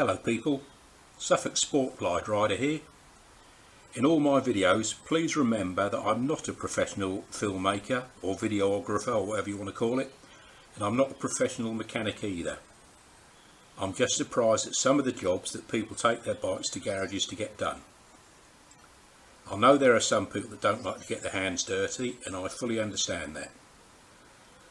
Hello people, Suffolk Sport Glide Rider here. In all my videos, please remember that I'm not a professional filmmaker or videographer or whatever you want to call it, and I'm not a professional mechanic either. I'm just surprised at some of the jobs that people take their bikes to garages to get done. I know there are some people that don't like to get their hands dirty, and I fully understand that.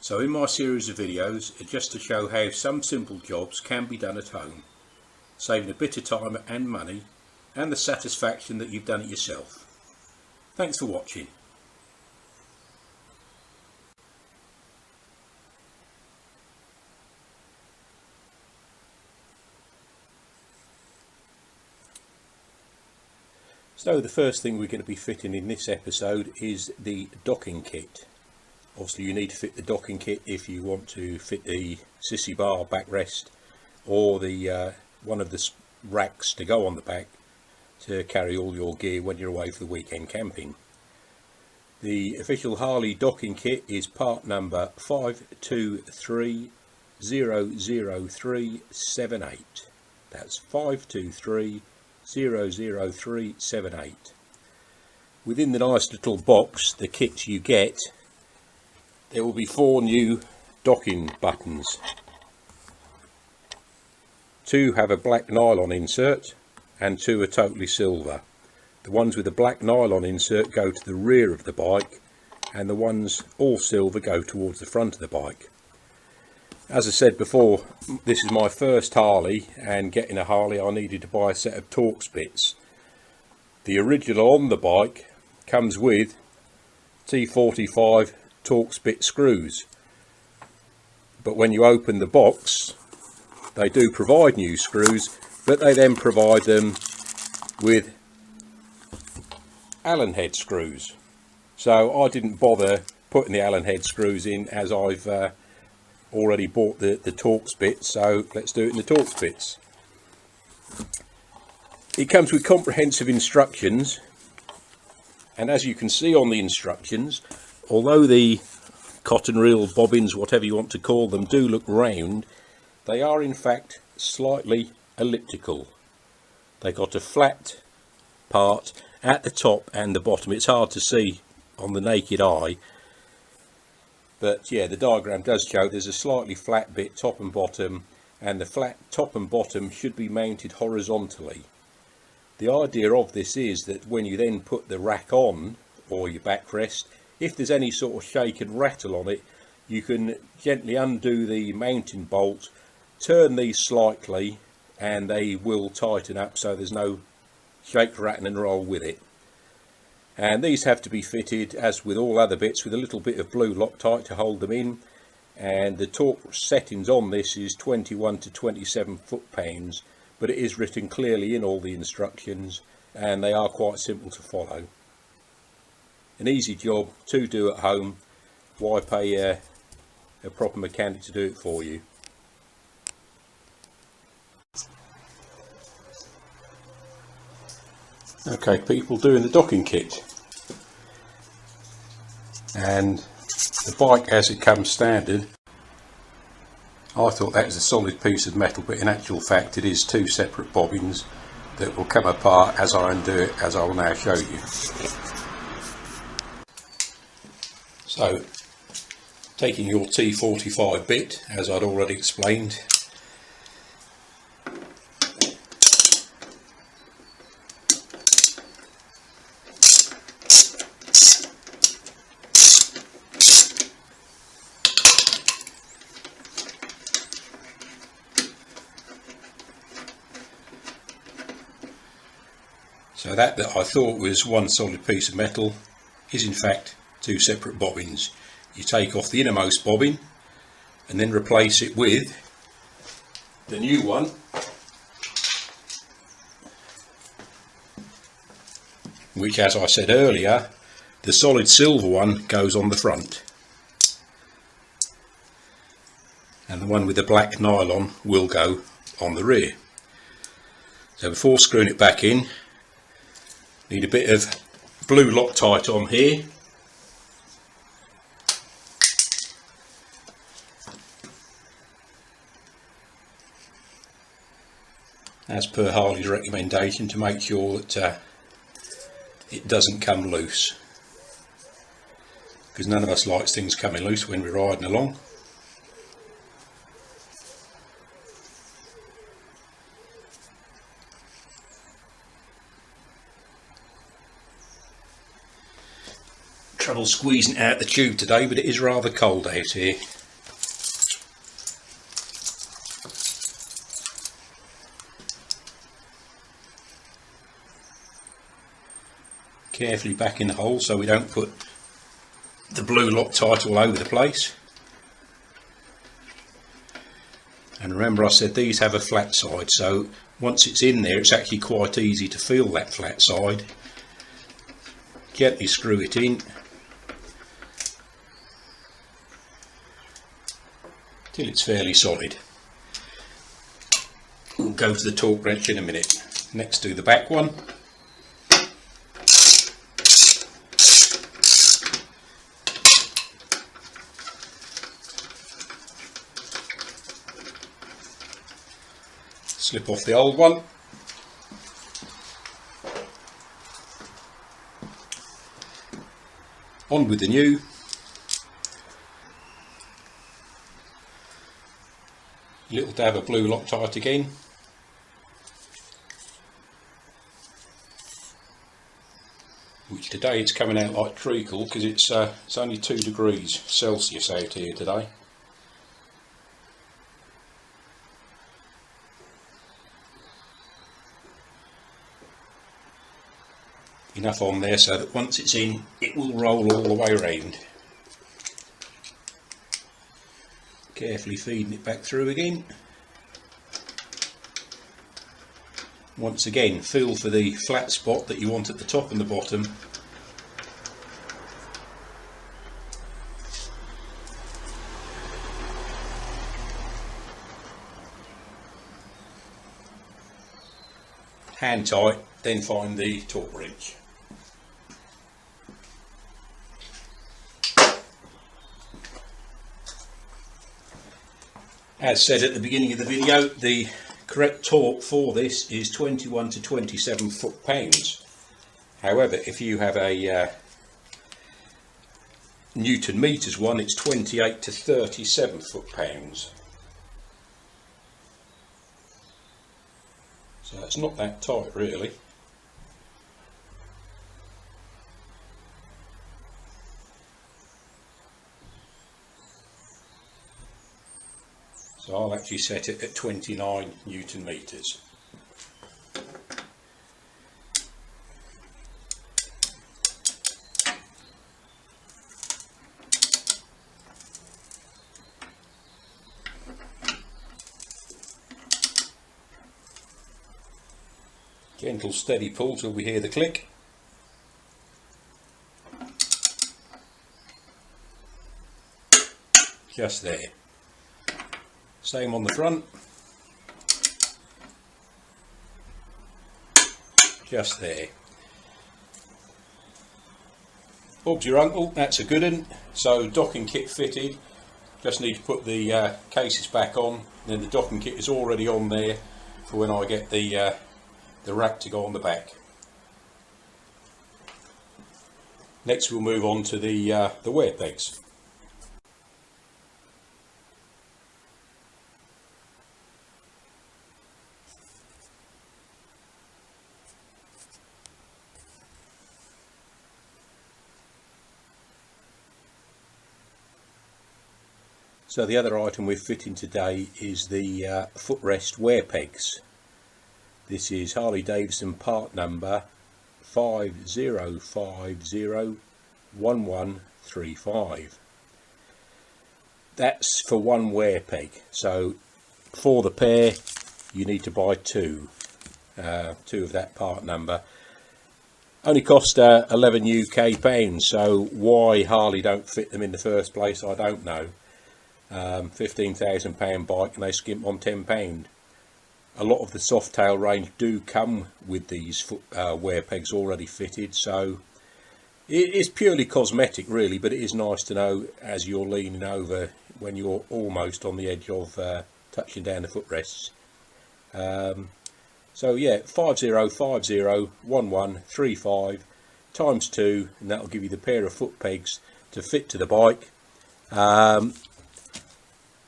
So in my series of videos, it's just to show how some simple jobs can be done at home, saving a bit of time and money, and the satisfaction that you've done it yourself. Thanks for watching. So the first thing we're going to be fitting in this episode is the docking kit. Obviously you need to fit the docking kit if you want to fit the sissy bar backrest or the one of the racks to go on the back to carry all your gear when you're away for the weekend camping. The official Harley docking kit is part number 523-00378. That's 523-00378. Within the nice little box, the kit you get, there will be 4 new docking buttons. 2 have a black nylon insert and 2 are totally silver. The ones with the black nylon insert go to the rear of the bike, and the ones all silver go towards the front of the bike. As I said before, this is my first Harley, and getting a Harley I needed to buy a set of Torx bits. The original on the bike comes with T45 Torx bit screws, but when you open the box they do provide new screws, but they then provide them with Allen head screws. So I didn't bother putting the Allen head screws in, as I've already bought the Torx bits, so let's do it in the Torx bits. It comes with comprehensive instructions, and as you can see on the instructions, although the cotton reel bobbins, whatever you want to call them, do look round, they are in fact slightly elliptical. They got a flat part at the top and the bottom. It's hard to see on the naked eye, but yeah, the diagram does show there's a slightly flat bit top and bottom, and the flat top and bottom should be mounted horizontally. The idea of this is that when you then put the rack on, or your backrest, if there's any sort of shake and rattle on it, you can gently undo the mounting bolt, turn these slightly, and they will tighten up so there's no shake, rattle and roll with it. And these have to be fitted, as with all other bits, with a little bit of blue Loctite to hold them in, and the torque settings on this is 21 to 27 foot-pounds, but it is written clearly in all the instructions and they are quite simple to follow. An easy job to do at home. Why pay a proper mechanic to do it for you? Okay people, doing the docking kit, and the bike as it comes standard, I thought that was a solid piece of metal, but in actual fact it is 2 separate bobbins that will come apart as I undo it, as I will now show you. So taking your T45 bit, as I'd already explained, so that I thought was one solid piece of metal is in fact 2 separate bobbins. You take off the innermost bobbin and then replace it with the new one, which, as I said earlier, the solid silver one goes on the front and the one with the black nylon will go on the rear. So before screwing it back in, need a bit of blue Loctite on here, as per Harley's recommendation, to make sure that it doesn't come loose, because none of us likes things coming loose when we're riding along. Trouble squeezing out the tube today, but it is rather cold out here. Carefully back in the hole so we don't put the blue Loctite all over the place. And remember, I said these have a flat side, so once it's in there it's actually quite easy to feel that flat side. Gently screw it in till it's fairly solid. We'll go to the torque wrench in a minute. Next to the back one. Slip off the old one. On with the new. Little dab of blue Loctite again. Which today it's coming out like treacle because it's only 2 degrees Celsius out here today. Enough on there so that once it's in it will roll all the way around. Carefully feeding it back through again. Once again, feel for the flat spot that you want at the top and the bottom. Hand tight, then find the torque wrench. As said at the beginning of the video, the correct torque for this is 21 to 27 foot-pounds. However, if you have a Newton meters one, it's 28 to 37 foot-pounds. So it's not that tight really. So I'll actually set it at 29 Newton meters. Gentle steady pull till we hear the click. Just there. Same on the front. Just there. Bob's your uncle, that's a good one. So docking kit fitted. Just need to put the cases back on. Then the docking kit is already on there for when I get the rack to go on the back. Next we'll move on to the wear pegs. So the other item we're fitting today is the footrest wear pegs. This is Harley Davidson part number 50501135. That's for one wear peg. So for the pair you need to buy two of that part number. Only cost 11 UK pounds, so why Harley don't fit them in the first place I don't know. £15,000 bike and they skimp on £10. A lot of the soft tail range do come with these wear pegs already fitted, so it is purely cosmetic really, but it is nice to know as you're leaning over when you're almost on the edge of touching down the footrests. So yeah, 50501135 times 2, and that'll give you the pair of foot pegs to fit to the bike. And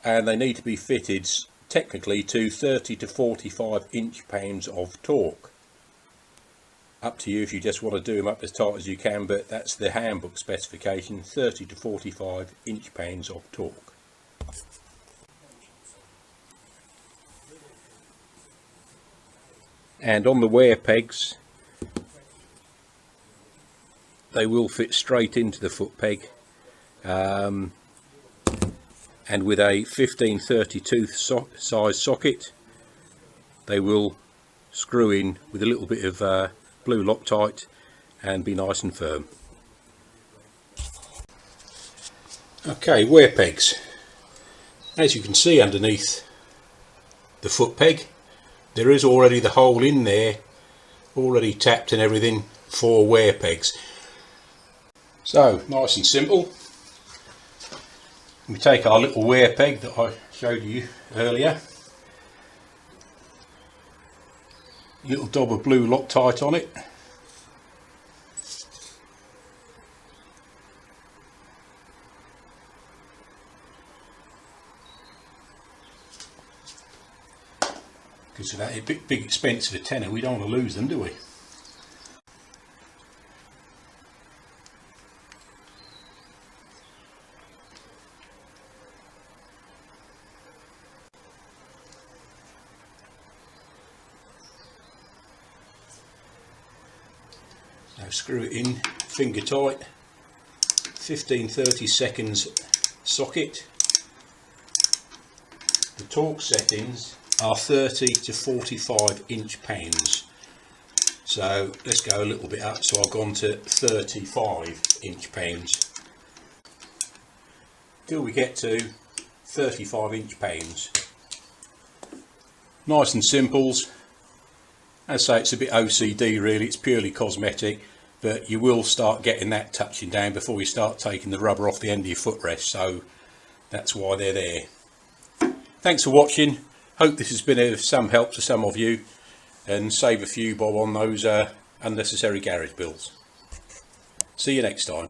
they need to be fitted technically to 30 to 45 inch-pounds of torque. Up to you if you just want to do them up as tight as you can, but that's the handbook specification, 30 to 45 inch-pounds of torque. And on the wear pegs, they will fit straight into the foot peg, and with a 1530 tooth size socket, they will screw in with a little bit of blue Loctite and be nice and firm. Okay, wear pegs. As you can see underneath the foot peg, there is already the hole in there, already tapped and everything for wear pegs. So nice and simple. We take our little wear peg that I showed you earlier, little dab of blue Loctite on it, because of that big expense of a tenner, we don't want to lose them, do we? Now screw it in finger tight, 15-30 seconds socket. The torque settings are 30 to 45 inch-pounds. So let's go a little bit up, so I've gone to 35 inch-pounds. Till we get to 35 inch-pounds. Nice and simples. As I say, it's a bit OCD really, it's purely cosmetic, but you will start getting that touching down before you start taking the rubber off the end of your footrest, so that's why they're there. Thanks for watching. Hope this has been of some help to some of you and save a few bob on those unnecessary garage bills. See you next time.